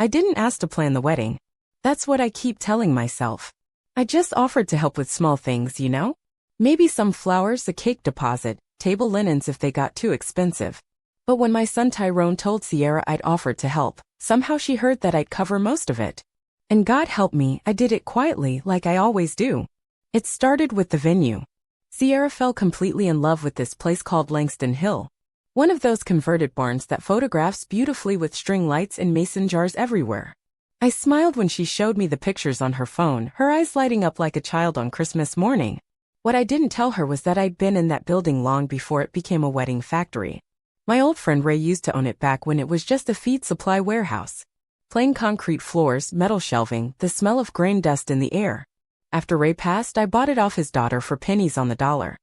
I didn't ask to plan the wedding. That's what I keep telling myself. I just offered to help with small things, you know? Maybe some flowers, a cake deposit, table linens if they got too expensive. But when my son Tyrone told Sierra I'd offered to help, somehow she heard that I'd cover most of it. And God help me, I did it quietly like I always do. It started with the venue. Sierra fell completely in love with this place called Langston Hill. One of those converted barns that photographs beautifully with string lights and mason jars everywhere. I smiled when she showed me the pictures on her phone, her eyes lighting up like a child on Christmas morning. What I didn't tell her was that I'd been in that building long before it became a wedding factory. My old friend Ray used to own it back when it was just a feed supply warehouse. Plain concrete floors, metal shelving, the smell of grain dust in the air. After Ray passed, I bought it off his daughter for pennies on the dollar.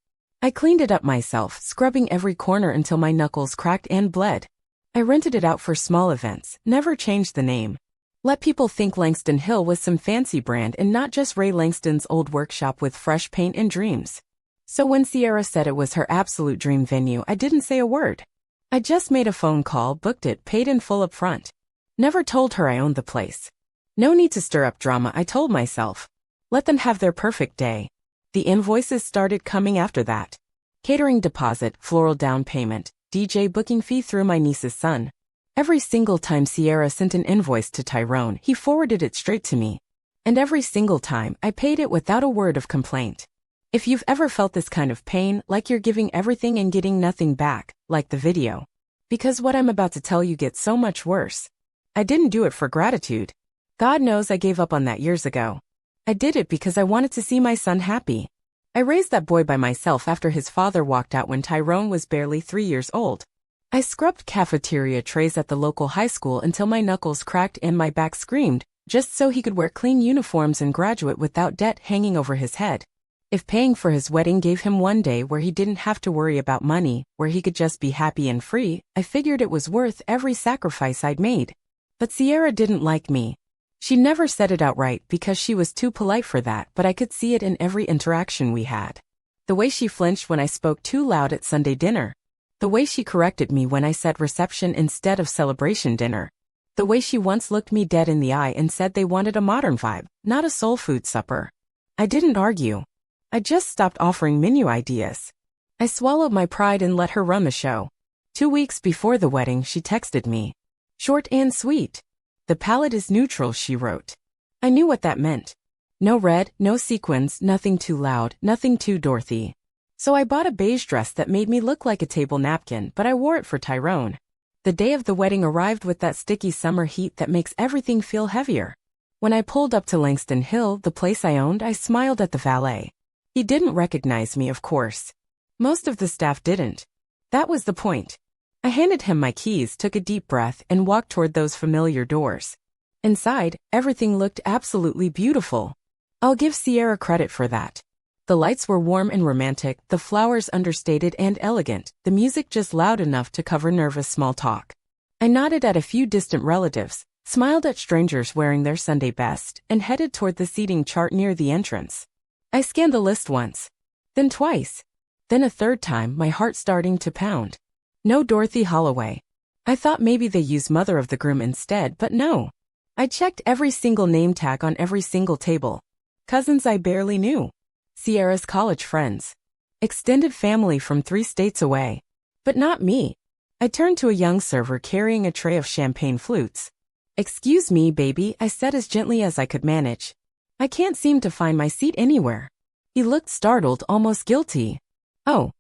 I cleaned it up myself, scrubbing every corner until my knuckles cracked and bled. I rented it out for small events, never changed the name. Let people think Langston Hill was some fancy brand and not just Ray Langston's old workshop with fresh paint and dreams. So when Sierra said it was her absolute dream venue, I didn't say a word. I just made a phone call, booked it, paid in full up front. Never told her I owned the place. No need to stir up drama, I told myself. Let them have their perfect day. The invoices started coming after that. Catering deposit, floral down payment, DJ booking fee through my niece's son. Every single time Sierra sent an invoice to Tyrone, he forwarded it straight to me. And every single time, I paid it without a word of complaint. If you've ever felt this kind of pain, like you're giving everything and getting nothing back, like the video. Because what I'm about to tell you gets so much worse. I didn't do it for gratitude. God knows I gave up on that years ago. I did it because I wanted to see my son happy. I raised that boy by myself after his father walked out when Tyrone was barely 3 years old. I scrubbed cafeteria trays at the local high school until my knuckles cracked and my back screamed, just so he could wear clean uniforms and graduate without debt hanging over his head. If paying for his wedding gave him one day where he didn't have to worry about money, where he could just be happy and free, I figured it was worth every sacrifice I'd made. But Sierra didn't like me. She never said it outright because she was too polite for that, but I could see it in every interaction we had. The way she flinched when I spoke too loud at Sunday dinner. The way she corrected me when I said reception instead of celebration dinner. The way she once looked me dead in the eye and said they wanted a modern vibe, not a soul food supper. I didn't argue. I just stopped offering menu ideas. I swallowed my pride and let her run the show. 2 weeks before the wedding, she texted me. Short and sweet. The palette is neutral, she wrote. I knew what that meant. No red, no sequins, nothing too loud, nothing too Dorothy. So I bought a beige dress that made me look like a table napkin, but I wore it for Tyrone. The day of the wedding arrived with that sticky summer heat that makes everything feel heavier. When I pulled up to Langston Hill, the place I owned, I smiled at the valet. He didn't recognize me, of course. Most of the staff didn't. That was the point. I handed him my keys, took a deep breath, and walked toward those familiar doors. Inside, everything looked absolutely beautiful. I'll give Sierra credit for that. The lights were warm and romantic, the flowers understated and elegant, the music just loud enough to cover nervous small talk. I nodded at a few distant relatives, smiled at strangers wearing their Sunday best, and headed toward the seating chart near the entrance. I scanned the list once, then twice, then a third time, my heart starting to pound. No Dorothy Holloway. I thought maybe they used mother of the groom instead, but no. I checked every single name tag on every single table. Cousins I barely knew. Sierra's college friends. Extended family from 3 states away. But not me. I turned to a young server carrying a tray of champagne flutes. Excuse me, baby, I said as gently as I could manage. I can't seem to find my seat anywhere. He looked startled, almost guilty. Oh.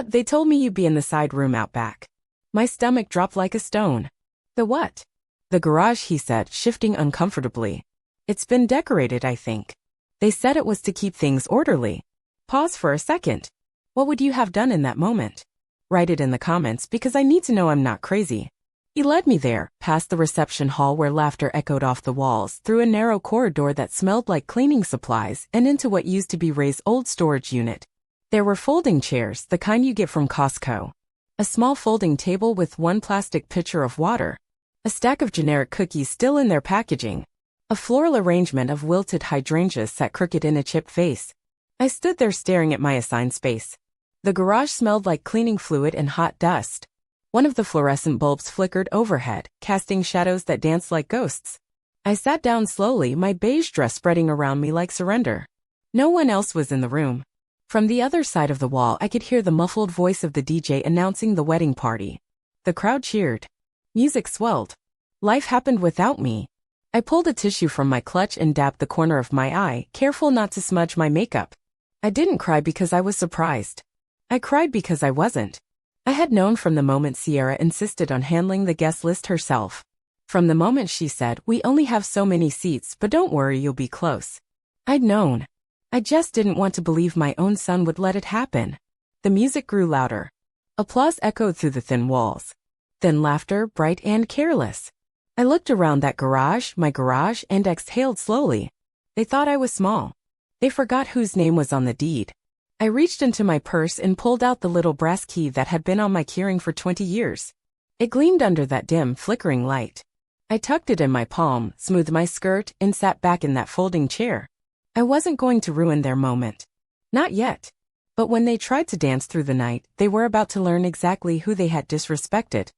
They told me you'd be in the side room out back. My stomach dropped like a stone. The what? The garage, he said, shifting uncomfortably. It's been decorated, I think. They said it was to keep things orderly. Pause for a second. What would you have done in that moment? Write it in the comments because I need to know I'm not crazy. He led me there, past the reception hall where laughter echoed off the walls, through a narrow corridor that smelled like cleaning supplies, and into what used to be Ray's old storage unit. There were folding chairs, the kind you get from Costco. A small folding table with one plastic pitcher of water. A stack of generic cookies still in their packaging. A floral arrangement of wilted hydrangeas sat crooked in a chipped vase. I stood there staring at my assigned space. The garage smelled like cleaning fluid and hot dust. One of the fluorescent bulbs flickered overhead, casting shadows that danced like ghosts. I sat down slowly, my beige dress spreading around me like surrender. No one else was in the room. From the other side of the wall, I could hear the muffled voice of the DJ announcing the wedding party. The crowd cheered. Music swelled. Life happened without me. I pulled a tissue from my clutch and dabbed the corner of my eye, careful not to smudge my makeup. I didn't cry because I was surprised. I cried because I wasn't. I had known from the moment Sierra insisted on handling the guest list herself. From the moment she said, "We only have so many seats, but don't worry, you'll be close." I'd known. I just didn't want to believe my own son would let it happen. The music grew louder. Applause echoed through the thin walls. Then laughter, bright and careless. I looked around that garage, my garage, and exhaled slowly. They thought I was small. They forgot whose name was on the deed. I reached into my purse and pulled out the little brass key that had been on my keyring for 20 years. It gleamed under that dim, flickering light. I tucked it in my palm, smoothed my skirt, and sat back in that folding chair. I wasn't going to ruin their moment. Not yet. But when they tried to dance through the night, they were about to learn exactly who they had disrespected.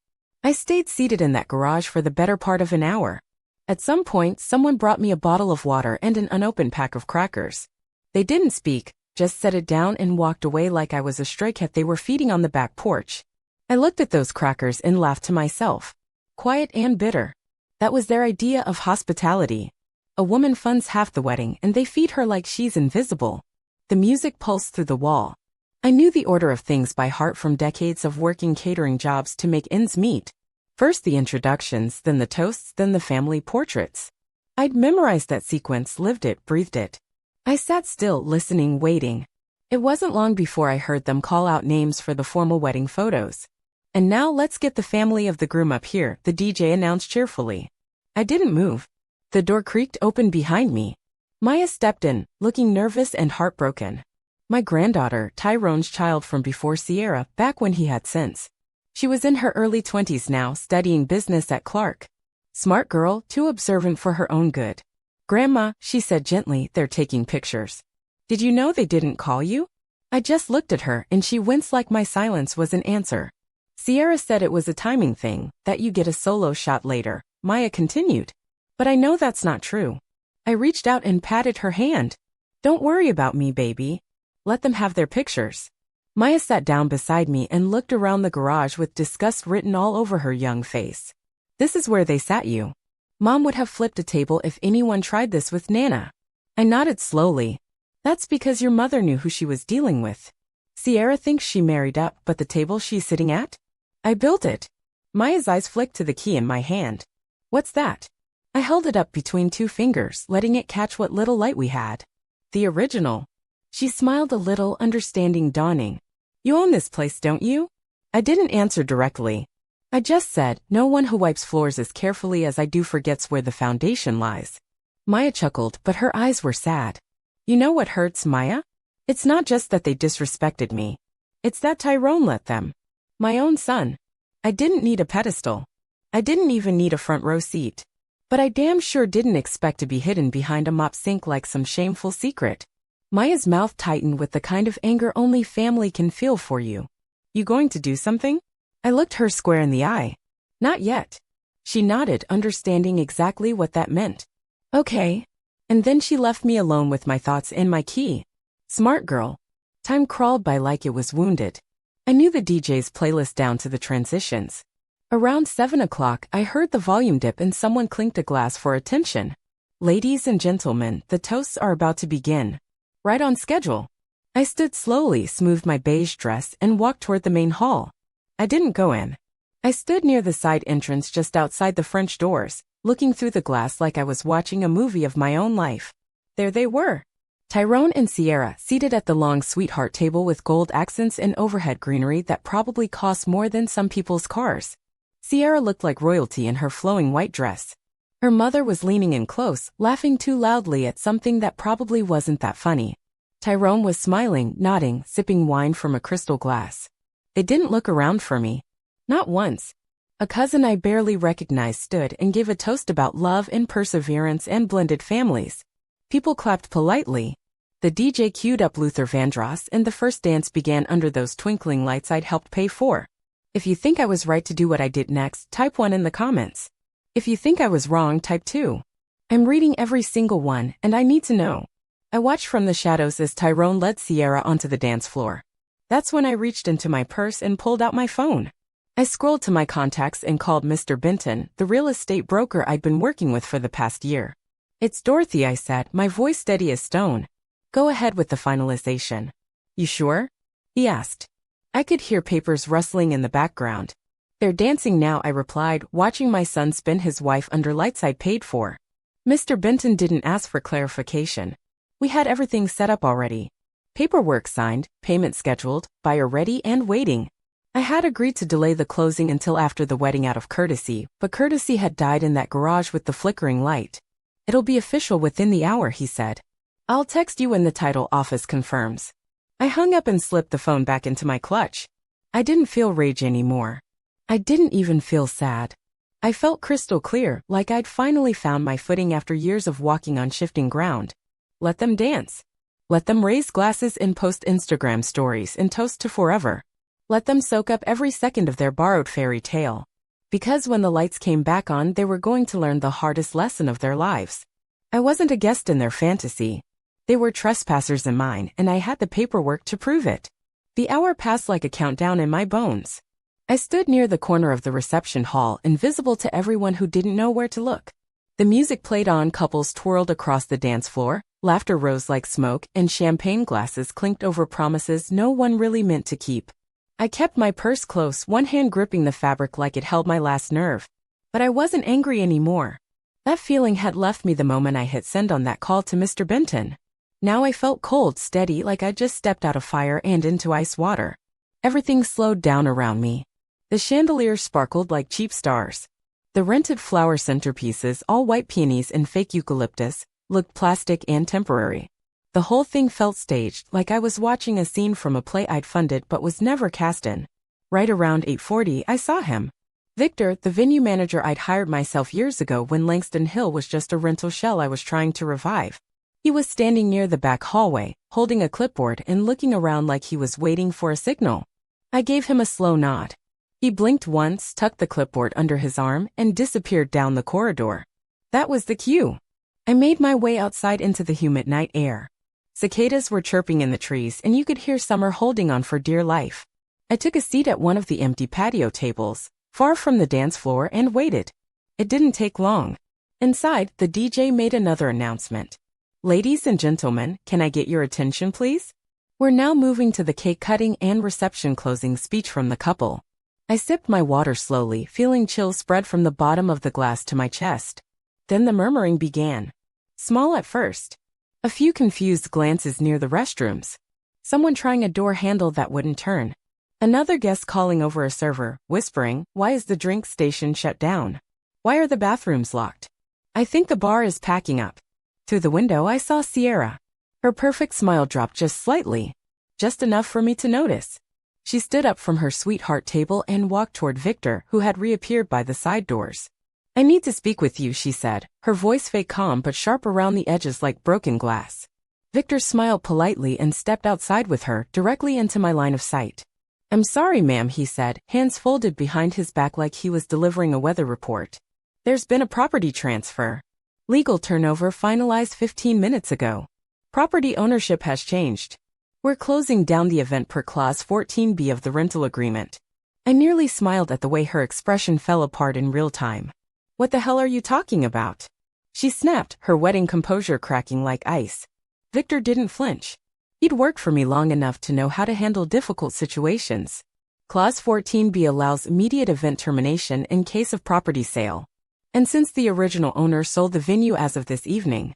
I stayed seated in that garage for the better part of an hour. At some point, someone brought me a bottle of water and an unopened pack of crackers. They didn't speak, just set it down and walked away like I was a stray cat they were feeding on the back porch. I looked at those crackers and laughed to myself. Quiet and bitter. That was their idea of hospitality. A woman funds half the wedding and they feed her like she's invisible. The music pulsed through the wall. I knew the order of things by heart from decades of working catering jobs to make ends meet. First the introductions, then the toasts, then the family portraits. I'd memorized that sequence, lived it, breathed it. I sat still, listening, waiting. It wasn't long before I heard them call out names for the formal wedding photos. "And now let's get the family of the groom up here," the DJ announced cheerfully. I didn't move. The door creaked open behind me. Maya stepped in, looking nervous and heartbroken. My granddaughter, Tyrone's child from before Sierra, back when he had sense. She was in her early 20s now, studying business at Clark. Smart girl, too observant for her own good. "Grandma," she said gently, "they're taking pictures. Did you know they didn't call you?" I just looked at her and she winced like my silence was an answer. "Sierra said it was a timing thing, that you get a solo shot later," Maya continued. "But I know that's not true." I reached out and patted her hand. "Don't worry about me, baby. Let them have their pictures." Maya sat down beside me and looked around the garage with disgust written all over her young face. "This is where they sat you. Mom would have flipped a table if anyone tried this with Nana." I nodded slowly. "That's because your mother knew who she was dealing with. Sierra thinks she married up, but the table she's sitting at? I built it." Maya's eyes flicked to the key in my hand. "What's that?" I held it up between two fingers, letting it catch what little light we had. "The original." She smiled a little, understanding dawning. "You own this place, don't you?" I didn't answer directly. I just said, "No one who wipes floors as carefully as I do forgets where the foundation lies." Maya chuckled, but her eyes were sad. "You know what hurts, Maya? It's not just that they disrespected me. It's that Tyrone let them. My own son. I didn't need a pedestal. I didn't even need a front row seat. But I damn sure didn't expect to be hidden behind a mop sink like some shameful secret." Maya's mouth tightened with the kind of anger only family can feel for you. "You going to do something?" I looked her square in the eye. "Not yet." She nodded, understanding exactly what that meant. "Okay." And then she left me alone with my thoughts and my key. Smart girl. Time crawled by like it was wounded. I knew the DJ's playlist down to the transitions. Around 7 o'clock, I heard the volume dip and someone clinked a glass for attention. "Ladies and gentlemen, the toasts are about to begin." Right on schedule. I stood slowly, smoothed my beige dress, and walked toward the main hall. I didn't go in. I stood near the side entrance just outside the French doors, looking through the glass like I was watching a movie of my own life. There they were. Tyrone and Sierra, seated at the long sweetheart table with gold accents and overhead greenery that probably cost more than some people's cars. Sierra looked like royalty in her flowing white dress. Her mother was leaning in close, laughing too loudly at something that probably wasn't that funny. Tyrone was smiling, nodding, sipping wine from a crystal glass. They didn't look around for me. Not once. A cousin I barely recognized stood and gave a toast about love and perseverance and blended families. People clapped politely. The DJ queued up Luther Vandross and the first dance began under those twinkling lights I'd helped pay for. If you think I was right to do what I did next, type 1 in the comments. If you think I was wrong, type 2. I'm reading every single one, and I need to know. I watched from the shadows as Tyrone led Sierra onto the dance floor. That's when I reached into my purse and pulled out my phone. I scrolled to my contacts and called Mr. Benton, the real estate broker I'd been working with for the past year. It's Dorothy, I said, my voice steady as stone. Go ahead with the finalization. You sure? He asked. I could hear papers rustling in the background. They're dancing now, I replied, watching my son spin his wife under lights I'd paid for. Mr. Benton didn't ask for clarification. We had everything set up already. Paperwork signed, payment scheduled, buyer ready and waiting. I had agreed to delay the closing until after the wedding out of courtesy, but courtesy had died in that garage with the flickering light. It'll be official within the hour, he said. I'll text you when the title office confirms. I hung up and slipped the phone back into my clutch. I didn't feel rage anymore. I didn't even feel sad. I felt crystal clear, like I'd finally found my footing after years of walking on shifting ground. Let them dance. Let them raise glasses and post Instagram stories and toast to forever. Let them soak up every second of their borrowed fairy tale. Because when the lights came back on, they were going to learn the hardest lesson of their lives. I wasn't a guest in their fantasy. They were trespassers in mine, and I had the paperwork to prove it. The hour passed like a countdown in my bones. I stood near the corner of the reception hall, invisible to everyone who didn't know where to look. The music played on, couples twirled across the dance floor, laughter rose like smoke, and champagne glasses clinked over promises no one really meant to keep. I kept my purse close, one hand gripping the fabric like it held my last nerve. But I wasn't angry anymore. That feeling had left me the moment I hit send on that call to Mr. Benton. Now I felt cold, steady, like I'd just stepped out of fire and into ice water. Everything slowed down around me. The chandeliers sparkled like cheap stars. The rented flower centerpieces, all white peonies and fake eucalyptus, looked plastic and temporary. The whole thing felt staged, like I was watching a scene from a play I'd funded but was never cast in. Right around 8:40, I saw him. Victor, the venue manager I'd hired myself years ago when Langston Hill was just a rental shell I was trying to revive. He was standing near the back hallway, holding a clipboard and looking around like he was waiting for a signal. I gave him a slow nod. He blinked once, tucked the clipboard under his arm, and disappeared down the corridor. That was the cue. I made my way outside into the humid night air. Cicadas were chirping in the trees, and you could hear summer holding on for dear life. I took a seat at one of the empty patio tables, far from the dance floor, and waited. It didn't take long. Inside, the DJ made another announcement. Ladies and gentlemen, can I get your attention, please? We're now moving to the cake cutting and reception closing speech from the couple. I sipped my water slowly, feeling chills spread from the bottom of the glass to my chest. Then the murmuring began. Small at first. A few confused glances near the restrooms. Someone trying a door handle that wouldn't turn. Another guest calling over a server, whispering, "Why is the drink station shut down? Why are the bathrooms locked? I think the bar is packing up." Through the window I saw Sierra. Her perfect smile dropped just slightly. Just enough for me to notice. She stood up from her sweetheart table and walked toward Victor, who had reappeared by the side doors. "I need to speak with you," she said, her voice fake calm but sharp around the edges like broken glass. Victor smiled politely and stepped outside with her, directly into my line of sight. "I'm sorry, ma'am," he said, hands folded behind his back like he was delivering a weather report. "There's been a property transfer. Legal turnover finalized 15 minutes ago. Property ownership has changed. We're closing down the event per Clause 14B of the rental agreement." I nearly smiled at the way her expression fell apart in real time. "What the hell are you talking about?" She snapped, her wedding composure cracking like ice. Victor didn't flinch. He'd worked for me long enough to know how to handle difficult situations. Clause 14B allows immediate event termination in case of property sale. And since the original owner sold the venue as of this evening.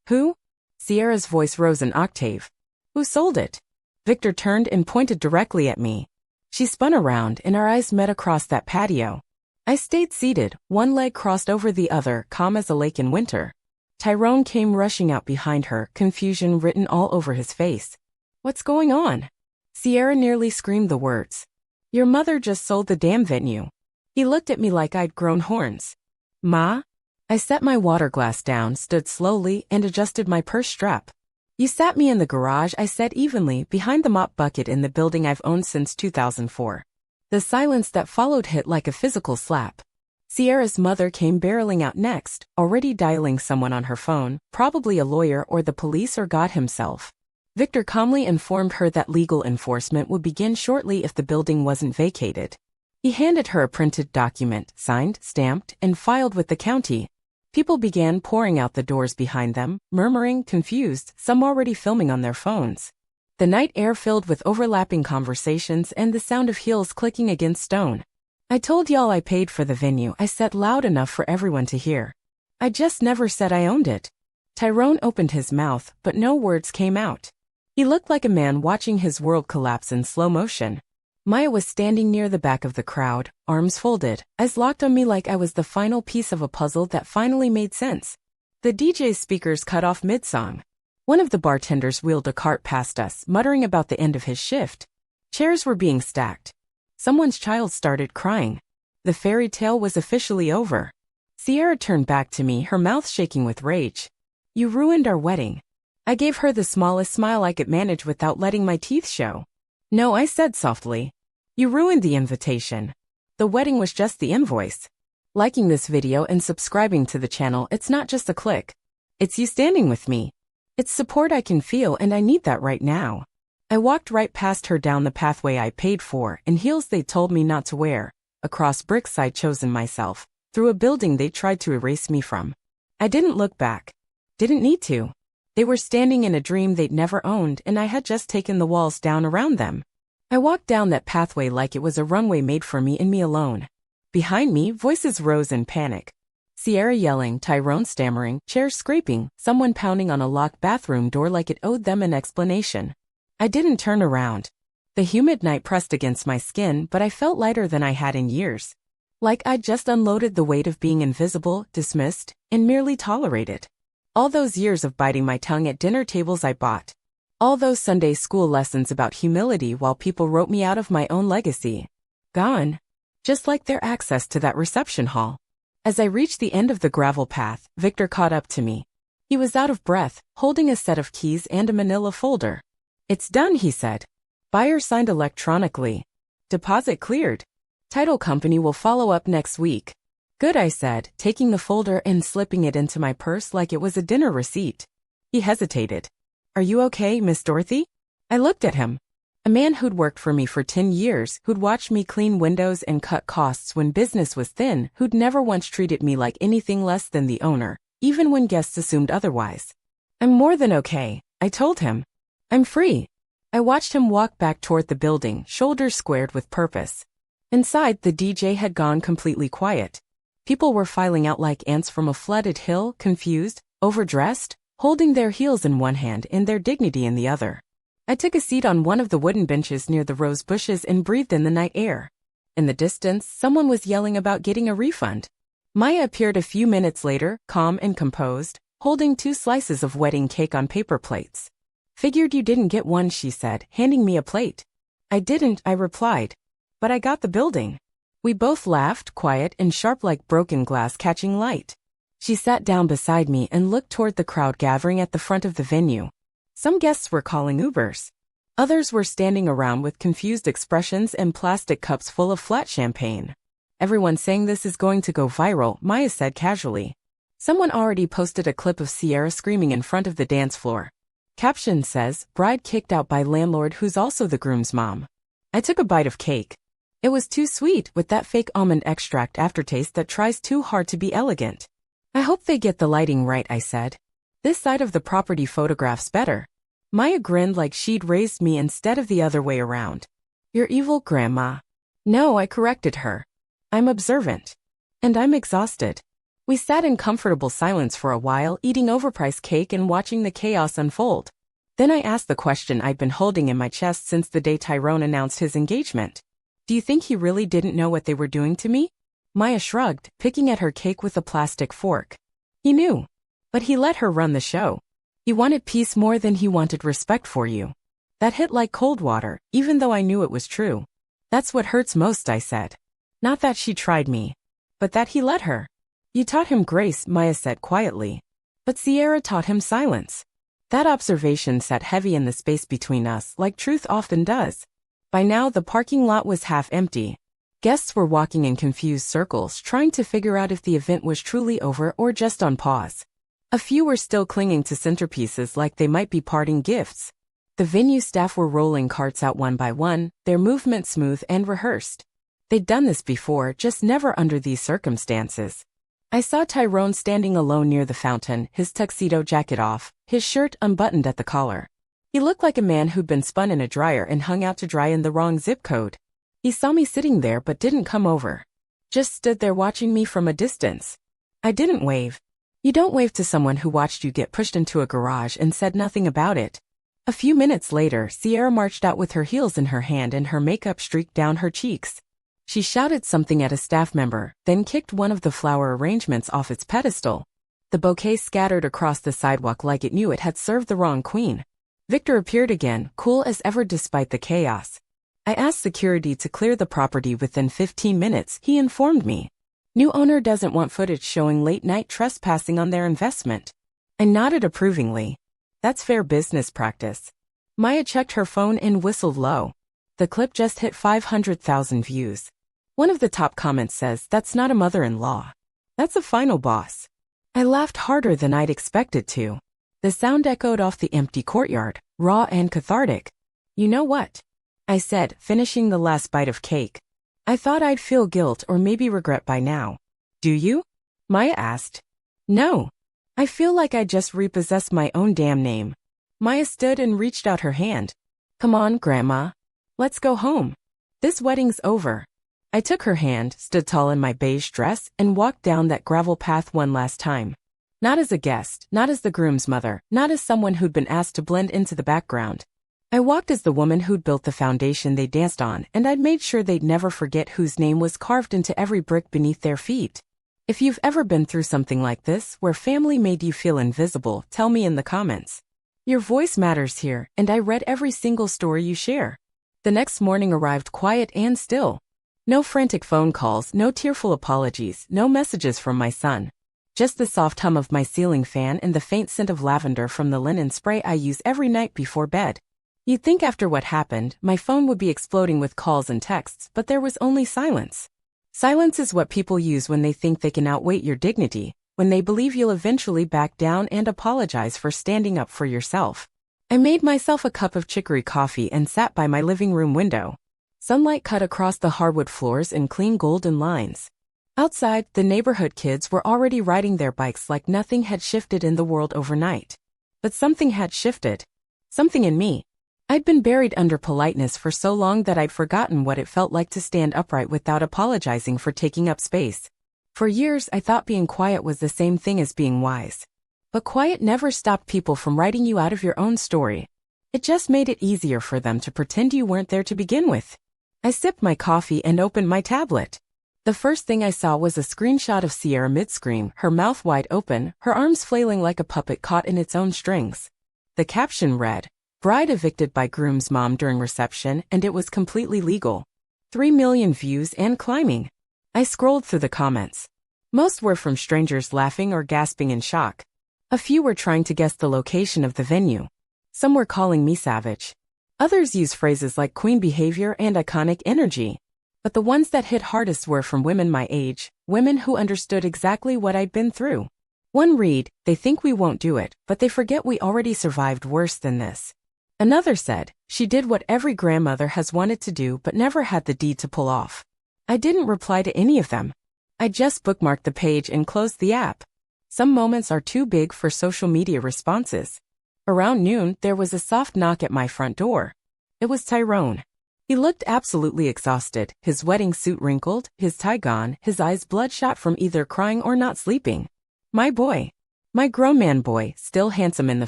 Who? Sierra's voice rose an octave. Who sold it? Victor turned and pointed directly at me. She spun around and our eyes met across that patio. I stayed seated, one leg crossed over the other, calm as a lake in winter. Tyrone came rushing out behind her, confusion written all over his face. "What's going on?" Sierra nearly screamed the words. "Your mother just sold the damn venue." He looked at me like I'd grown horns. "Ma?" I set my water glass down, stood slowly, and adjusted my purse strap. "You sat me in the garage," I said evenly, "behind the mop bucket in the building I've owned since 2004. The silence that followed hit like a physical slap. Sierra's mother came barreling out next, already dialing someone on her phone, probably a lawyer or the police or God himself. Victor calmly informed her that legal enforcement would begin shortly if the building wasn't vacated. He handed her a printed document, signed, stamped, and filed with the county. People began pouring out the doors behind them, murmuring, confused, some already filming on their phones. The night air filled with overlapping conversations and the sound of heels clicking against stone. "I told y'all I paid for the venue," I said loud enough for everyone to hear. "I just never said I owned it." Tyrone opened his mouth, but no words came out. He looked like a man watching his world collapse in slow motion. Maya was standing near the back of the crowd, arms folded, eyes locked on me like I was the final piece of a puzzle that finally made sense. The DJ's speakers cut off mid-song. One of the bartenders wheeled a cart past us, muttering about the end of his shift. Chairs were being stacked. Someone's child started crying. The fairy tale was officially over. Sierra turned back to me, her mouth shaking with rage. "You ruined our wedding." I gave her the smallest smile I could manage without letting my teeth show. "No," I said softly. "You ruined the invitation. The wedding was just the invoice." Liking this video and subscribing to the channel, it's not just a click. It's you standing with me. It's support I can feel, and I need that right now. I walked right past her down the pathway I paid for, in heels they told me not to wear, across bricks I'd chosen myself, through a building they tried to erase me from. I didn't look back. Didn't need to. They were standing in a dream they'd never owned, and I had just taken the walls down around them. I walked down that pathway like it was a runway made for me and me alone. Behind me, voices rose in panic. Sierra yelling, Tyrone stammering, chairs scraping, someone pounding on a locked bathroom door like it owed them an explanation. I didn't turn around. The humid night pressed against my skin, but I felt lighter than I had in years. Like I'd just unloaded the weight of being invisible, dismissed, and merely tolerated. All those years of biting my tongue at dinner tables I bought. All those Sunday school lessons about humility while people wrote me out of my own legacy. Gone. Just like their access to that reception hall. As I reached the end of the gravel path, Victor caught up to me. He was out of breath, holding a set of keys and a manila folder. "It's done," he said. "Buyer signed electronically. Deposit cleared. Title company will follow up next week." "Good," I said, taking the folder and slipping it into my purse like it was a dinner receipt. He hesitated. "Are you okay, Miss Dorothy?" I looked at him. A man who'd worked for me for 10 years, who'd watched me clean windows and cut costs when business was thin, who'd never once treated me like anything less than the owner, even when guests assumed otherwise. "I'm more than okay," I told him. "I'm free." I watched him walk back toward the building, shoulders squared with purpose. Inside, the DJ had gone completely quiet. People were filing out like ants from a flooded hill, confused, overdressed, holding their heels in one hand and their dignity in the other. I took a seat on one of the wooden benches near the rose bushes and breathed in the night air. In the distance, someone was yelling about getting a refund. Maya appeared a few minutes later, calm and composed, holding 2 slices of wedding cake on paper plates. "Figured you didn't get one," she said, handing me a plate. "I didn't," I replied. "But I got the building." We both laughed, quiet and sharp like broken glass catching light. She sat down beside me and looked toward the crowd gathering at the front of the venue. Some guests were calling Ubers. Others were standing around with confused expressions and plastic cups full of flat champagne. "Everyone's saying this is going to go viral," Maya said casually. Someone already posted a clip of Sierra screaming in front of the dance floor. Caption says, "Bride kicked out by landlord who's also the groom's mom." I took a bite of cake. It was too sweet, with that fake almond extract aftertaste that tries too hard to be elegant. "I hope they get the lighting right," I said. "This side of the property photographs better." Maya grinned like she'd raised me instead of the other way around. "You're evil, Grandma." "No," I corrected her. "I'm observant. And I'm exhausted." We sat in comfortable silence for a while, eating overpriced cake and watching the chaos unfold. Then I asked the question I'd been holding in my chest since the day Tyrone announced his engagement. "Do you think he really didn't know what they were doing to me?" Maya shrugged, picking at her cake with a plastic fork. "He knew. But he let her run the show. He wanted peace more than he wanted respect for you." That hit like cold water, even though I knew it was true. "That's what hurts most," I said. "Not that she tried me, but that he let her." "You taught him grace," Maya said quietly. "But Sierra taught him silence." That observation sat heavy in the space between us, like truth often does. By now, the parking lot was half empty. Guests were walking in confused circles, trying to figure out if the event was truly over or just on pause. A few were still clinging to centerpieces like they might be parting gifts. The venue staff were rolling carts out one by one, their movements smooth and rehearsed. They'd done this before, just never under these circumstances. I saw Tyrone standing alone near the fountain, his tuxedo jacket off, his shirt unbuttoned at the collar. He looked like a man who'd been spun in a dryer and hung out to dry in the wrong zip code. He saw me sitting there but didn't come over. Just stood there watching me from a distance. I didn't wave. You don't wave to someone who watched you get pushed into a garage and said nothing about it. A few minutes later, Sierra marched out with her heels in her hand and her makeup streaked down her cheeks. She shouted something at a staff member, then kicked one of the flower arrangements off its pedestal. The bouquet scattered across the sidewalk like it knew it had served the wrong queen. Victor appeared again, cool as ever despite the chaos. I asked security to clear the property within 15 minutes, he informed me. New owner doesn't want footage showing late-night trespassing on their investment. I nodded approvingly. That's fair business practice. Maya checked her phone and whistled low. The clip just hit 500,000 views. One of the top comments says, "That's not a mother-in-law. That's a final boss." I laughed harder than I'd expected to. The sound echoed off the empty courtyard, raw and cathartic. "You know what?" I said, finishing the last bite of cake. "I thought I'd feel guilt or maybe regret by now." "Do you?" Maya asked. "No. I feel like I just repossessed my own damn name." Maya stood and reached out her hand. "Come on, Grandma. Let's go home. This wedding's over." I took her hand, stood tall in my beige dress, and walked down that gravel path one last time. Not as a guest, not as the groom's mother, not as someone who'd been asked to blend into the background. I walked as the woman who'd built the foundation they danced on, and I'd made sure they'd never forget whose name was carved into every brick beneath their feet. If you've ever been through something like this, where family made you feel invisible, tell me in the comments. Your voice matters here, and I read every single story you share. The next morning arrived quiet and still. No frantic phone calls, no tearful apologies, no messages from my son. Just the soft hum of my ceiling fan and the faint scent of lavender from the linen spray I use every night before bed. You'd think after what happened, my phone would be exploding with calls and texts, but there was only silence. Silence is what people use when they think they can outweigh your dignity, when they believe you'll eventually back down and apologize for standing up for yourself. I made myself a cup of chicory coffee and sat by my living room window. Sunlight cut across the hardwood floors in clean golden lines. Outside, the neighborhood kids were already riding their bikes like nothing had shifted in the world overnight. But something had shifted. Something in me. I'd been buried under politeness for so long that I'd forgotten what it felt like to stand upright without apologizing for taking up space. For years, I thought being quiet was the same thing as being wise. But quiet never stopped people from writing you out of your own story. It just made it easier for them to pretend you weren't there to begin with. I sipped my coffee and opened my tablet. The first thing I saw was a screenshot of Sierra mid-scream, her mouth wide open, her arms flailing like a puppet caught in its own strings. The caption read, "Bride evicted by groom's mom during reception, and it was completely legal." 3 million views and climbing. I scrolled through the comments. Most were from strangers laughing or gasping in shock. A few were trying to guess the location of the venue. Some were calling me savage. Others used phrases like queen behavior and iconic energy. But the ones that hit hardest were from women my age, women who understood exactly what I'd been through. One read, "They think we won't do it, but they forget we already survived worse than this." Another said, "She did what every grandmother has wanted to do but never had the deed to pull off." I didn't reply to any of them. I just bookmarked the page and closed the app. Some moments are too big for social media responses. Around noon, there was a soft knock at my front door. It was Tyrone. He looked absolutely exhausted, his wedding suit wrinkled, his tie gone, his eyes bloodshot from either crying or not sleeping. My boy. My grown man boy, still handsome in the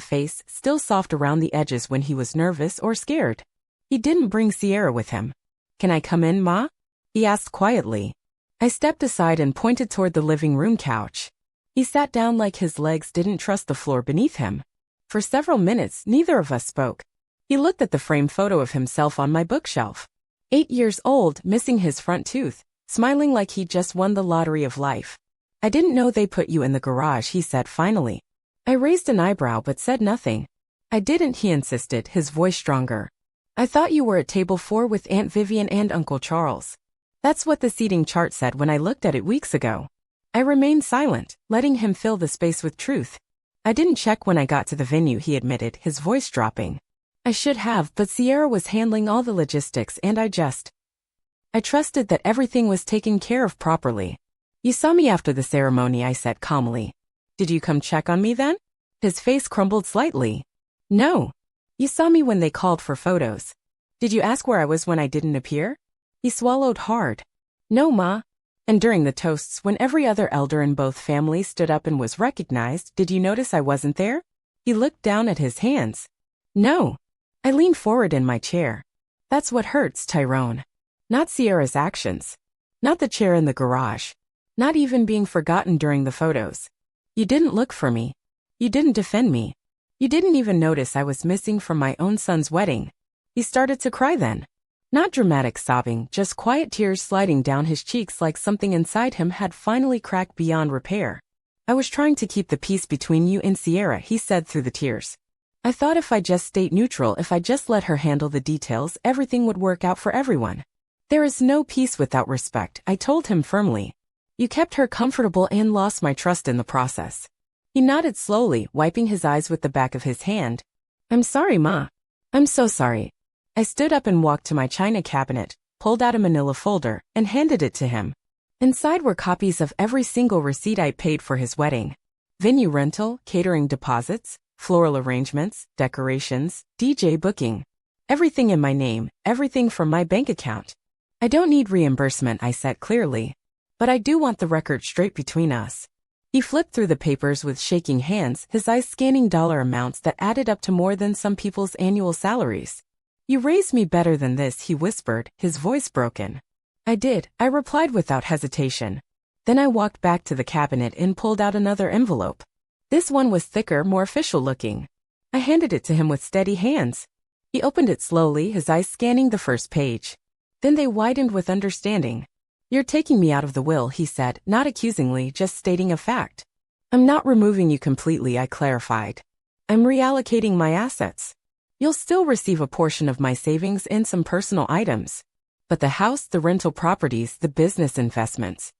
face, still soft around the edges when he was nervous or scared. He didn't bring Sierra with him. "Can I come in, Ma?" he asked quietly. I stepped aside and pointed toward the living room couch. He sat down like his legs didn't trust the floor beneath him. For several minutes, neither of us spoke. He looked at the framed photo of himself on my bookshelf. 8 years old, missing his front tooth, smiling like he'd just won the lottery of life. "I didn't know they put you in the garage," he said finally. I raised an eyebrow but said nothing. "I didn't," he insisted, his voice stronger. I thought you were at table 4 with Aunt Vivian and Uncle Charles. That's what the seating chart said when I looked at it weeks ago. I remained silent, letting him fill the space with truth. I didn't check when I got to the venue, he admitted, his voice dropping. I should have, but Sierra was handling all the logistics and I trusted that everything was taken care of properly. You saw me after the ceremony, I said calmly. Did you come check on me then? His face crumbled slightly. No. You saw me when they called for photos. Did you ask where I was when I didn't appear? He swallowed hard. No, Ma. And during the toasts, when every other elder in both families stood up and was recognized, did you notice I wasn't there? He looked down at his hands. No. I leaned forward in my chair. That's what hurts, Tyrone. Not Sierra's actions. Not the chair in the garage. Not even being forgotten during the photos. You didn't look for me. You didn't defend me. You didn't even notice I was missing from my own son's wedding. He started to cry then. Not dramatic sobbing, just quiet tears sliding down his cheeks like something inside him had finally cracked beyond repair. I was trying to keep the peace between you and Sierra, he said through the tears. I thought if I just stayed neutral, if I just let her handle the details, everything would work out for everyone. There is no peace without respect, I told him firmly. You kept her comfortable and lost my trust in the process. He nodded slowly, wiping his eyes with the back of his hand. I'm sorry, Ma. I'm so sorry. I stood up and walked to my china cabinet, pulled out a manila folder, and handed it to him. Inside were copies of every single receipt I paid for his wedding. Venue rental, catering deposits, floral arrangements, decorations, DJ booking. Everything in my name, everything from my bank account. I don't need reimbursement, I said clearly. But I do want the record straight between us. He flipped through the papers with shaking hands, his eyes scanning dollar amounts that added up to more than some people's annual salaries. You raised me better than this, he whispered, his voice broken. I did, I replied without hesitation. Then I walked back to the cabinet and pulled out another envelope. This one was thicker, more official looking. I handed it to him with steady hands. He opened it slowly, his eyes scanning the first page. Then they widened with understanding. You're taking me out of the will, he said, not accusingly, just stating a fact. I'm not removing you completely, I clarified. I'm reallocating my assets. You'll still receive a portion of my savings and some personal items. But the house, the rental properties, the business investments.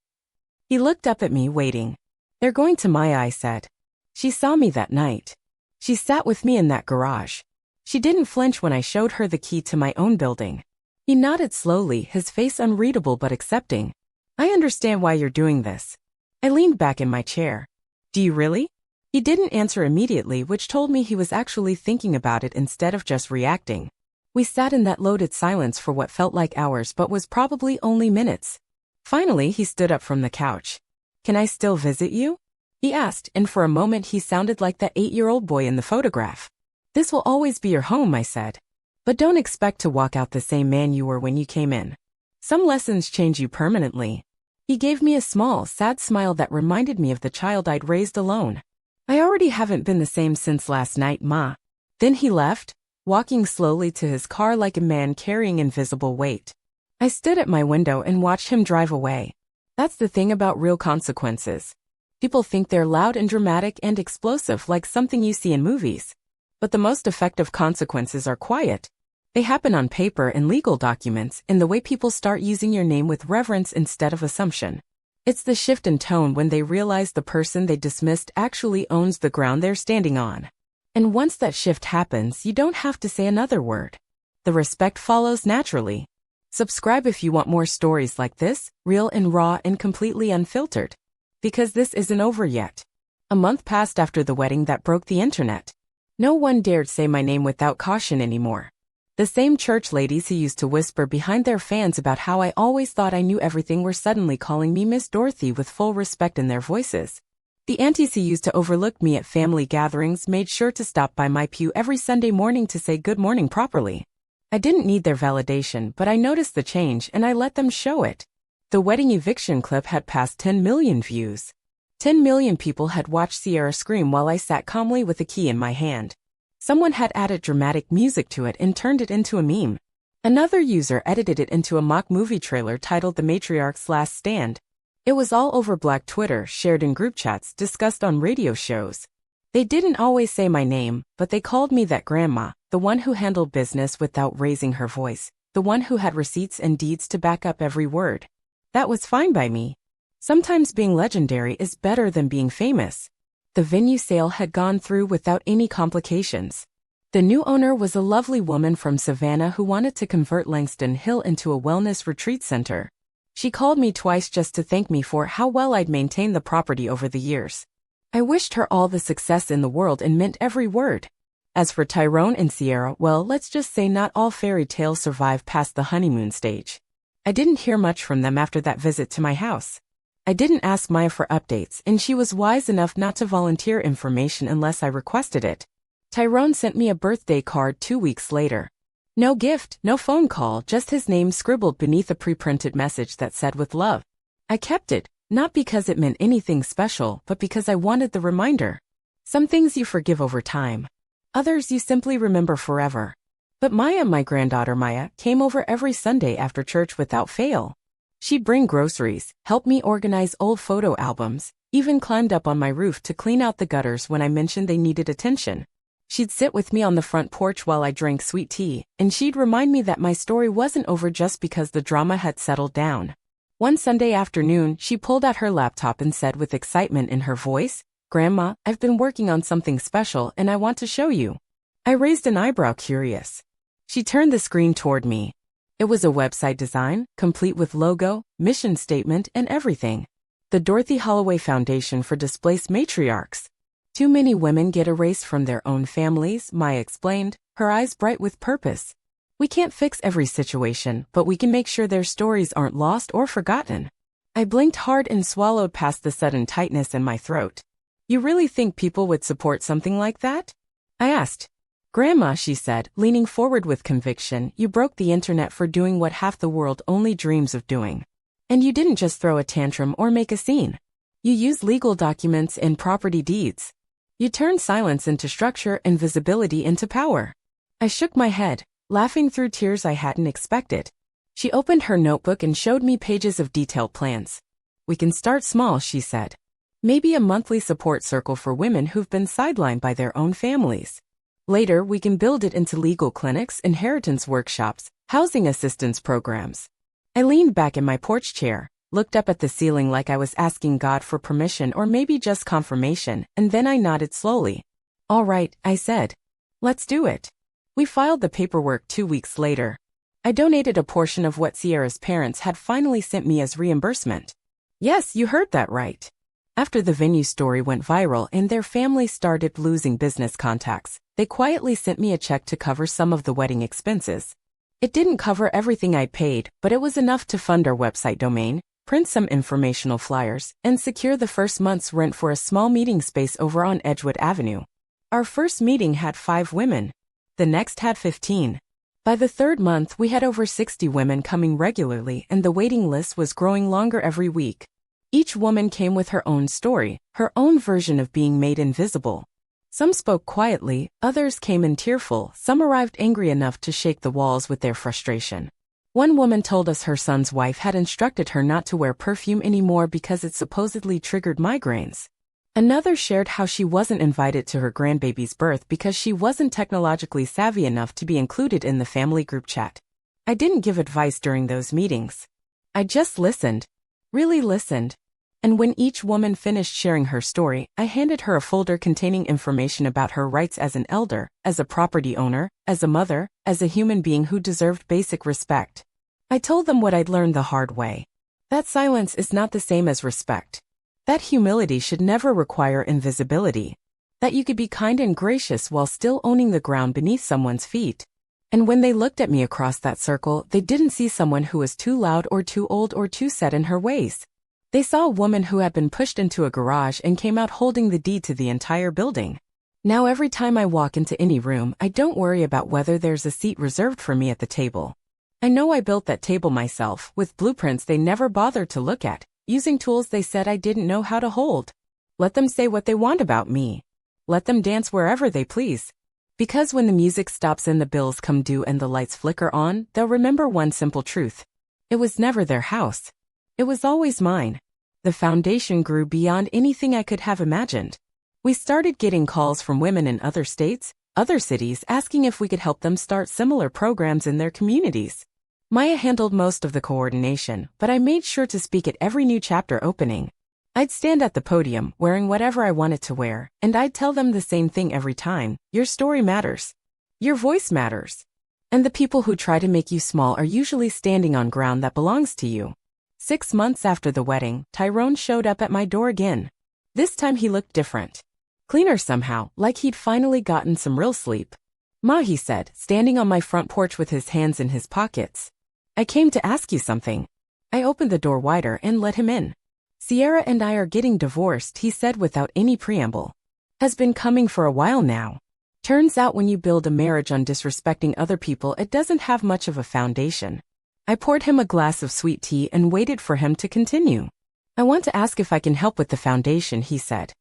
He looked up at me, waiting. They're going to Maya, I said. She saw me that night. She sat with me in that garage. She didn't flinch when I showed her the key to my own building. He nodded slowly, his face unreadable but accepting. I understand why you're doing this. I leaned back in my chair. Do you really? He didn't answer immediately, which told me he was actually thinking about it instead of just reacting. We sat in that loaded silence for what felt like hours but was probably only minutes. Finally, he stood up from the couch. Can I still visit you? He asked, and for a moment he sounded like that 8-year-old boy in the photograph. This will always be your home, I said. But don't expect to walk out the same man you were when you came in. Some lessons change you permanently. He gave me a small, sad smile that reminded me of the child I'd raised alone. I already haven't been the same since last night, Ma. Then he left, walking slowly to his car like a man carrying invisible weight. I stood at my window and watched him drive away. That's the thing about real consequences. People think they're loud and dramatic and explosive like something you see in movies. But the most effective consequences are quiet. They happen on paper and legal documents, in the way people start using your name with reverence instead of assumption. It's the shift in tone when they realize the person they dismissed actually owns the ground they're standing on. And once that shift happens, you don't have to say another word. The respect follows naturally. Subscribe if you want more stories like this, real and raw and completely unfiltered. Because this isn't over yet. A month passed after the wedding that broke the internet. No one dared say my name without caution anymore. The same church ladies who used to whisper behind their fans about how I always thought I knew everything were suddenly calling me Miss Dorothy with full respect in their voices. The aunties who used to overlook me at family gatherings made sure to stop by my pew every Sunday morning to say good morning properly. I didn't need their validation, but I noticed the change and I let them show it. The wedding eviction clip had passed 10 million views. 10 million people had watched Sierra scream while I sat calmly with a key in my hand. Someone had added dramatic music to it and turned it into a meme. Another user edited it into a mock movie trailer titled The Matriarch's Last Stand. It was all over Black Twitter, shared in group chats, discussed on radio shows. They didn't always say my name, but they called me that grandma, the one who handled business without raising her voice, the one who had receipts and deeds to back up every word. That was fine by me. Sometimes being legendary is better than being famous. The venue sale had gone through without any complications. The new owner was a lovely woman from Savannah who wanted to convert Langston Hill into a wellness retreat center. She called me twice just to thank me for how well I'd maintained the property over the years. I wished her all the success in the world and meant every word. As for Tyrone and Sierra, well, let's just say not all fairy tales survive past the honeymoon stage. I didn't hear much from them after that visit to my house. I didn't ask Maya for updates, and she was wise enough not to volunteer information unless I requested it. Tyrone sent me a birthday card 2 weeks later. No gift, no phone call, just his name scribbled beneath a pre-printed message that said with love. I kept it, not because it meant anything special, but because I wanted the reminder. Some things you forgive over time. Others you simply remember forever. But Maya, my granddaughter Maya, came over every Sunday after church without fail. She'd bring groceries, help me organize old photo albums, even climbed up on my roof to clean out the gutters when I mentioned they needed attention. She'd sit with me on the front porch while I drank sweet tea, and she'd remind me that my story wasn't over just because the drama had settled down. One Sunday afternoon, she pulled out her laptop and said with excitement in her voice, "Grandma, I've been working on something special and I want to show you." I raised an eyebrow, curious. She turned the screen toward me. It was a website design, complete with logo, mission statement, and everything. The Dorothy Holloway Foundation for Displaced Matriarchs. Too many women get erased from their own families, Maya explained, her eyes bright with purpose. We can't fix every situation, but we can make sure their stories aren't lost or forgotten. I blinked hard and swallowed past the sudden tightness in my throat. You really think people would support something like that? I asked. Grandma, she said, leaning forward with conviction, you broke the internet for doing what half the world only dreams of doing. And you didn't just throw a tantrum or make a scene. You used legal documents and property deeds. You turned silence into structure and visibility into power. I shook my head, laughing through tears I hadn't expected. She opened her notebook and showed me pages of detailed plans. We can start small, she said. Maybe a monthly support circle for women who've been sidelined by their own families. Later, we can build it into legal clinics, inheritance workshops, housing assistance programs. I leaned back in my porch chair, looked up at the ceiling like I was asking God for permission or maybe just confirmation, and then I nodded slowly. All right, I said. Let's do it. We filed the paperwork 2 weeks later. I donated a portion of what Sierra's parents had finally sent me as reimbursement. Yes, you heard that right. After the venue story went viral and their family started losing business contacts, they quietly sent me a check to cover some of the wedding expenses. It didn't cover everything I paid, but it was enough to fund our website domain, print some informational flyers, and secure the first month's rent for a small meeting space over on Edgewood Avenue. Our first meeting had 5 women. The next had 15. By the third month, we had over 60 women coming regularly, and the waiting list was growing longer every week. Each woman came with her own story, her own version of being made invisible. Some spoke quietly, others came in tearful, some arrived angry enough to shake the walls with their frustration. One woman told us her son's wife had instructed her not to wear perfume anymore because it supposedly triggered migraines. Another shared how she wasn't invited to her grandbaby's birth because she wasn't technologically savvy enough to be included in the family group chat. I didn't give advice during those meetings. I just listened. Really listened. And when each woman finished sharing her story, I handed her a folder containing information about her rights as an elder, as a property owner, as a mother, as a human being who deserved basic respect. I told them what I'd learned the hard way. That silence is not the same as respect. That humility should never require invisibility. That you could be kind and gracious while still owning the ground beneath someone's feet. And when they looked at me across that circle, they didn't see someone who was too loud or too old or too set in her ways. They saw a woman who had been pushed into a garage and came out holding the deed to the entire building. Now every time I walk into any room, I don't worry about whether there's a seat reserved for me at the table. I know I built that table myself, with blueprints they never bothered to look at, using tools they said I didn't know how to hold. Let them say what they want about me. Let them dance wherever they please. Because when the music stops and the bills come due and the lights flicker on, they'll remember one simple truth. It was never their house. It was always mine. The foundation grew beyond anything I could have imagined. We started getting calls from women in other states, other cities asking if we could help them start similar programs in their communities. Maya handled most of the coordination, but I made sure to speak at every new chapter opening. I'd stand at the podium, wearing whatever I wanted to wear, and I'd tell them the same thing every time: your story matters. Your voice matters. And the people who try to make you small are usually standing on ground that belongs to you. 6 months after the wedding, Tyrone showed up at my door again. This time he looked different. Cleaner somehow, like he'd finally gotten some real sleep. "Ma," he said, standing on my front porch with his hands in his pockets. "I came to ask you something." I opened the door wider and let him in. "Sierra and I are getting divorced," he said without any preamble. "Has been coming for a while now. Turns out when you build a marriage on disrespecting other people, it doesn't have much of a foundation." I poured him a glass of sweet tea and waited for him to continue. "I want to ask if I can help with the foundation," he said.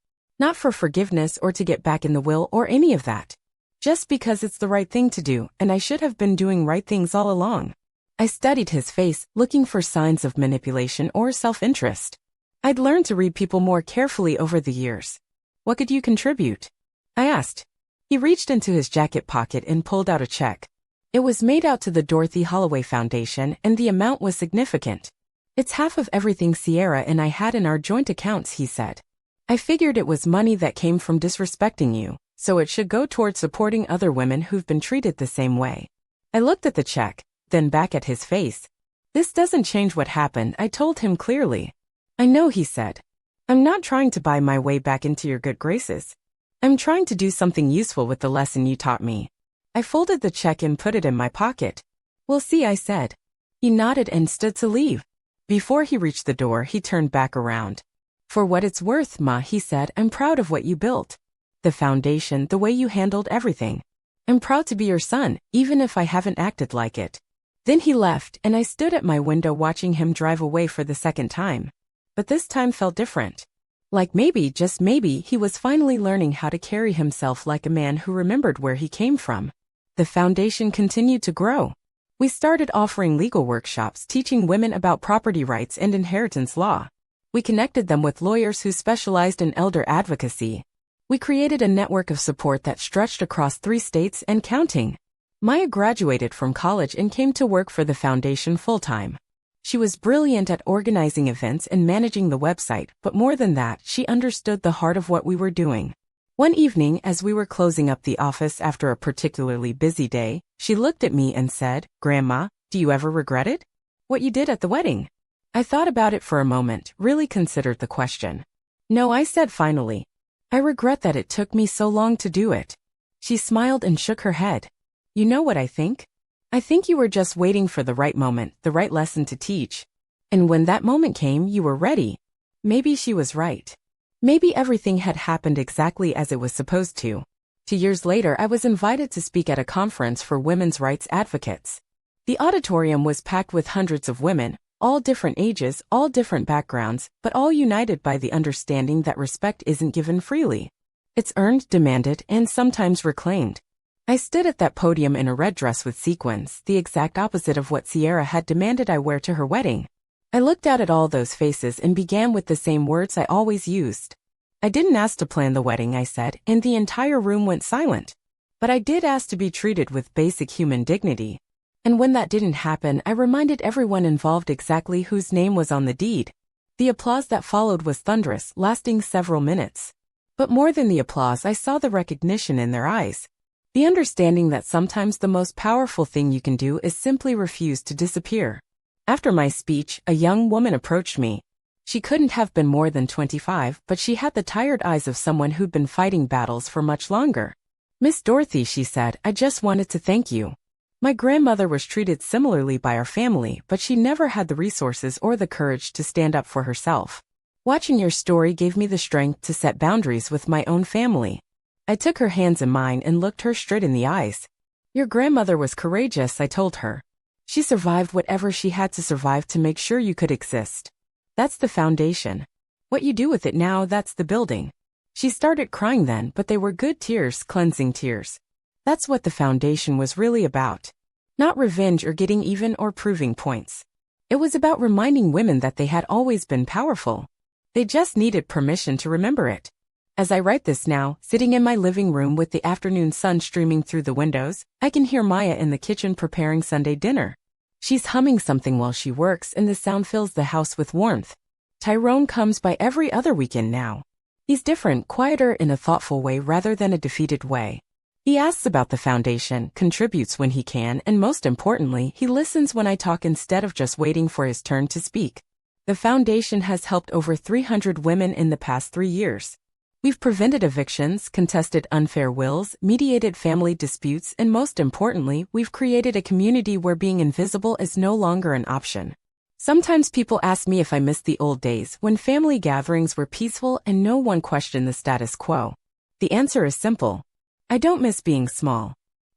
"Not for forgiveness or to get back in the will or any of that. Just because it's the right thing to do, and I should have been doing right things all along." I studied his face, looking for signs of manipulation or self-interest. I'd learned to read people more carefully over the years. "What could you contribute?" I asked. He reached into his jacket pocket and pulled out a check. It was made out to the Dorothy Holloway Foundation, and the amount was significant. "It's half of everything Sierra and I had in our joint accounts," he said. "I figured it was money that came from disrespecting you, so it should go towards supporting other women who've been treated the same way." I looked at the check, then back at his face. "This doesn't change what happened," I told him clearly. "I know," he said. "I'm not trying to buy my way back into your good graces. I'm trying to do something useful with the lesson you taught me." I folded the check and put it in my pocket. "We'll see," I said. He nodded and stood to leave. Before he reached the door, he turned back around. "For what it's worth, Ma," he said, "I'm proud of what you built. The foundation, the way you handled everything. I'm proud to be your son, even if I haven't acted like it." Then he left, and I stood at my window watching him drive away for the second time. But this time felt different. Like maybe, just maybe, he was finally learning how to carry himself like a man who remembered where he came from. The foundation continued to grow. We started offering legal workshops teaching women about property rights and inheritance law. We connected them with lawyers who specialized in elder advocacy. We created a network of support that stretched across 3 states and counting. Maya graduated from college and came to work for the foundation full-time. She was brilliant at organizing events and managing the website, but more than that, she understood the heart of what we were doing. One evening, as we were closing up the office after a particularly busy day, she looked at me and said, "Grandma, do you ever regret it? What you did at the wedding?" I thought about it for a moment, really considered the question. "No," I said finally. "I regret that it took me so long to do it." She smiled and shook her head. "You know what I think? I think you were just waiting for the right moment, the right lesson to teach. And when that moment came, you were ready." Maybe she was right. Maybe everything had happened exactly as it was supposed to. 2 years later, I was invited to speak at a conference for women's rights advocates. The auditorium was packed with hundreds of women, all different ages, all different backgrounds, but all united by the understanding that respect isn't given freely. It's earned, demanded, and sometimes reclaimed. I stood at that podium in a red dress with sequins, the exact opposite of what Sierra had demanded I wear to her wedding. I looked out at all those faces and began with the same words I always used. "I didn't ask to plan the wedding," I said, and the entire room went silent. "But I did ask to be treated with basic human dignity." And when that didn't happen, I reminded everyone involved exactly whose name was on the deed. The applause that followed was thunderous, lasting several minutes. But more than the applause, I saw the recognition in their eyes. The understanding that sometimes the most powerful thing you can do is simply refuse to disappear. After my speech, a young woman approached me. She couldn't have been more than 25, but she had the tired eyes of someone who'd been fighting battles for much longer. "Miss Dorothy," she said, "I just wanted to thank you. My grandmother was treated similarly by our family, but she never had the resources or the courage to stand up for herself. Watching your story gave me the strength to set boundaries with my own family." I took her hands in mine and looked her straight in the eyes. "Your grandmother was courageous," I told her. "She survived whatever she had to survive to make sure you could exist. That's the foundation. What you do with it now, that's the building." She started crying then, but they were good tears, cleansing tears. That's what the foundation was really about. Not revenge or getting even or proving points. It was about reminding women that they had always been powerful. They just needed permission to remember it. As I write this now, sitting in my living room with the afternoon sun streaming through the windows, I can hear Maya in the kitchen preparing Sunday dinner. She's humming something while she works, and the sound fills the house with warmth. Tyrone comes by every other weekend now. He's different, quieter in a thoughtful way rather than a defeated way. He asks about the foundation, contributes when he can, and most importantly, he listens when I talk instead of just waiting for his turn to speak. The foundation has helped over 300 women in the past 3 years. We've prevented evictions, contested unfair wills, mediated family disputes, and most importantly, we've created a community where being invisible is no longer an option. Sometimes people ask me if I miss the old days when family gatherings were peaceful and no one questioned the status quo. The answer is simple. I don't miss being small.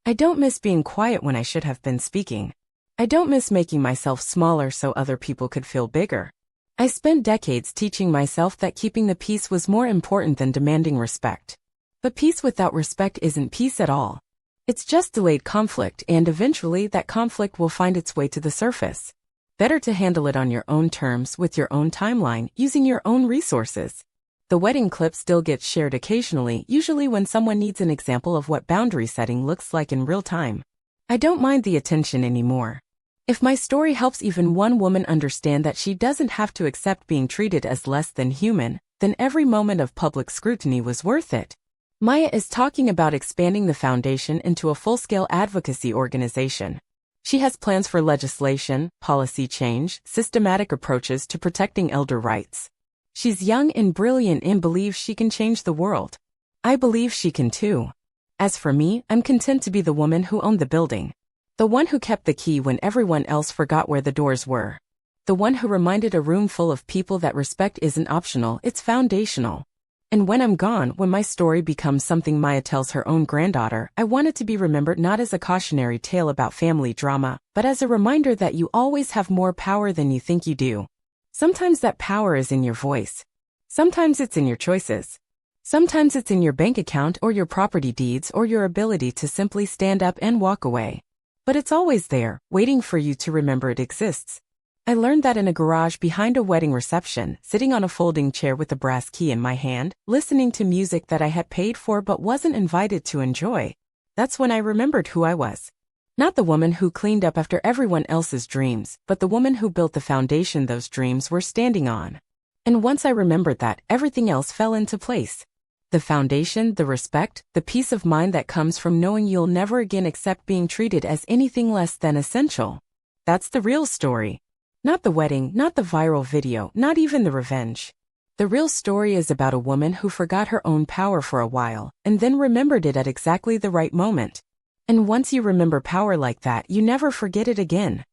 I don't miss being quiet when I should have been speaking. I don't miss making myself smaller so other people could feel bigger. I spent decades teaching myself that keeping the peace was more important than demanding respect. But peace without respect isn't peace at all. It's just delayed conflict, and eventually that conflict will find its way to the surface. Better to handle it on your own terms, with your own timeline, using your own resources. The wedding clip still gets shared occasionally, usually when someone needs an example of what boundary setting looks like in real time. I don't mind the attention anymore. If my story helps even one woman understand that she doesn't have to accept being treated as less than human, then every moment of public scrutiny was worth it. Maya is talking about expanding the foundation into a full-scale advocacy organization. She has plans for legislation, policy change, systematic approaches to protecting elder rights. She's young and brilliant and believes she can change the world. I believe she can too. As for me, I'm content to be the woman who owned the building. The one who kept the key when everyone else forgot where the doors were. The one who reminded a room full of people that respect isn't optional, it's foundational. And when I'm gone, when my story becomes something Maya tells her own granddaughter, I want it to be remembered not as a cautionary tale about family drama, but as a reminder that you always have more power than you think you do. Sometimes that power is in your voice. Sometimes it's in your choices. Sometimes it's in your bank account or your property deeds or your ability to simply stand up and walk away. But it's always there, waiting for you to remember it exists. I learned that in a garage behind a wedding reception, sitting on a folding chair with a brass key in my hand, listening to music that I had paid for but wasn't invited to enjoy. That's when I remembered who I was. Not the woman who cleaned up after everyone else's dreams, but the woman who built the foundation those dreams were standing on. And once I remembered that, everything else fell into place. The foundation, the respect, the peace of mind that comes from knowing you'll never again accept being treated as anything less than essential. That's the real story. Not the wedding, not the viral video, not even the revenge. The real story is about a woman who forgot her own power for a while, and then remembered it at exactly the right moment. And once you remember power like that, you never forget it again.